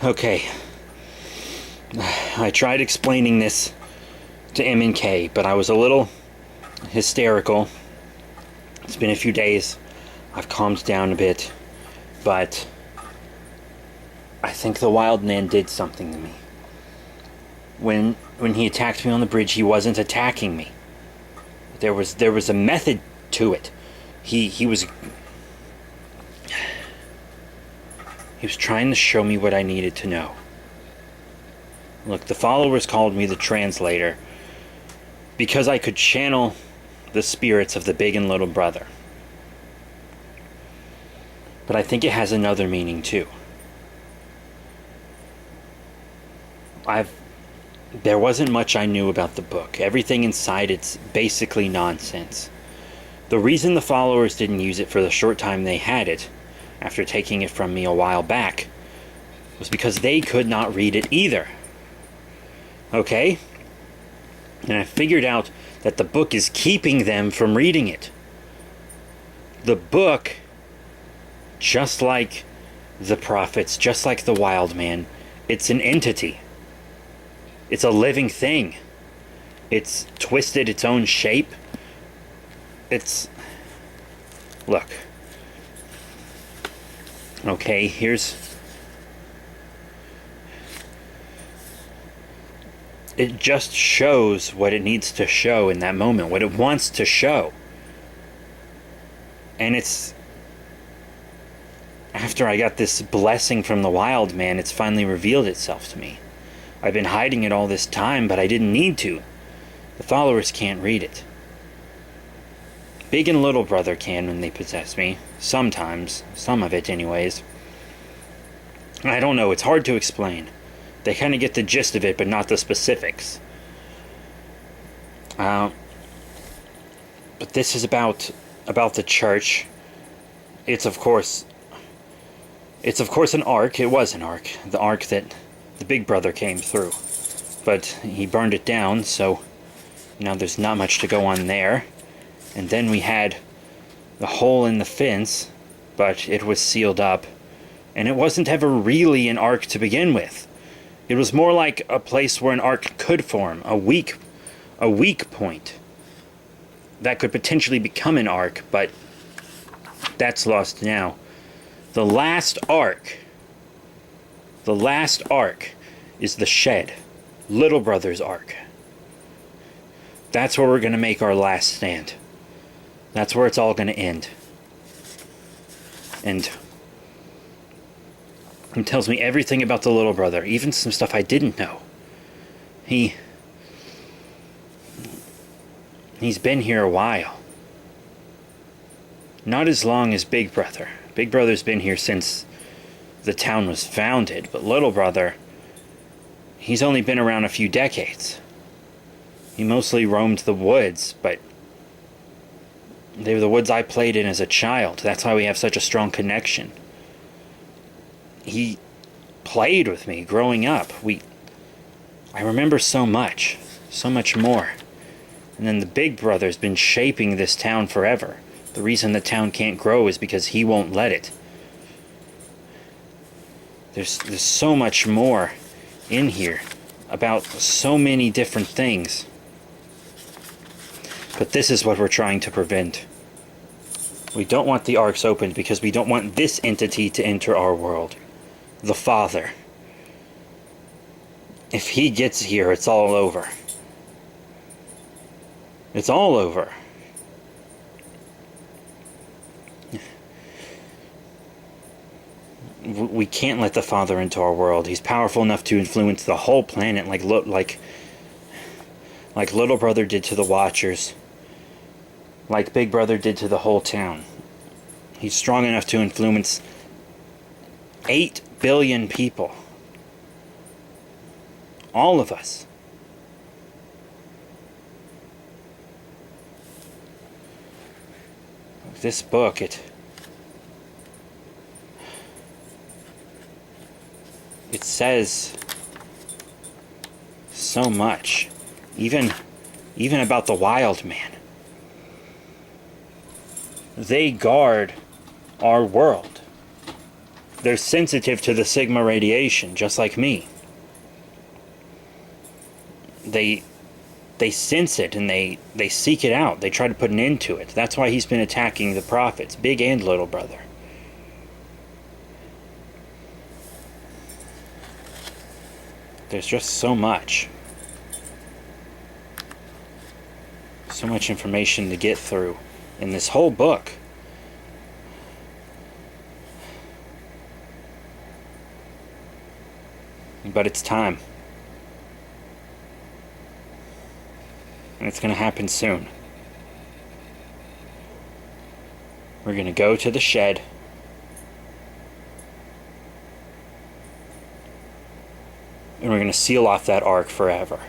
Okay. I tried explaining this to M and K, but I was a little hysterical. It's been a few days. I've calmed down a bit, but I think the wild man did something to me. When he attacked me on the bridge, he wasn't attacking me. There was a method to it. He was trying to show me what I needed to know. Look, the followers called me the translator because I could channel the spirits of the big and little brother. But I think it has another meaning too. There wasn't much I knew about the book. Everything inside it's basically nonsense. The reason the followers didn't use it for the short time they had it, after taking it from me a while back, was because they could not read it either. Okay? And I figured out that the book is keeping them from reading it. The book, just like the prophets, just like the wild man, it's an entity. It's a living thing. It's twisted its own shape. Look. Okay, it just shows what it needs to show in that moment, what it wants to show. And it's, after I got this blessing from the wild man, it's finally revealed itself to me. I've been hiding it all this time, but I didn't need to. The followers can't read it. Big and little brother can when they possess me. Sometimes. Some of it, anyways. I don't know, it's hard to explain. They kind of get the gist of it, but not the specifics. But this is about the church. It's of course an ark. It was an ark. The ark that the big brother came through. But he burned it down, so now there's not much to go on there. And then we had the hole in the fence, but it was sealed up. And it wasn't ever really an ark to begin with. It was more like a place where an ark could form, a weak point that could potentially become an ark, but that's lost now. The last ark is the shed, Little Brother's ark. That's where we're going to make our last stand. That's where it's all going to end. And he tells me everything about the little brother, even some stuff I didn't know. He's been here a while. Not as long as Big Brother. Big Brother's been here since the town was founded, but little brother, he's only been around a few decades. He mostly roamed the woods, but they were the woods I played in as a child. That's why we have such a strong connection. He played with me growing up. I remember so much more. And then the big brother's been shaping this town forever. The reason the town can't grow is because he won't let it. There's so much more in here about so many different things. But this is what we're trying to prevent. We don't want the arks opened because we don't want this entity to enter our world. The Father. If he gets here, it's all over. It's all over. We can't let the Father into our world. He's powerful enough to influence the whole planet like Little Brother did to the Watchers. Like Big Brother did to the whole town. He's strong enough to influence 8 billion people. All of us. This book, it says so much. Even about the wild man. They guard our world. They're sensitive to the Sigma radiation, just like me. They sense it and they seek it out. They try to put an end to it. That's why he's been attacking the prophets, big and little brother. There's just so much. So much information to get through in this whole book. But it's time. And it's going to happen soon. We're going to go to the shed. And we're going to seal off that ark forever.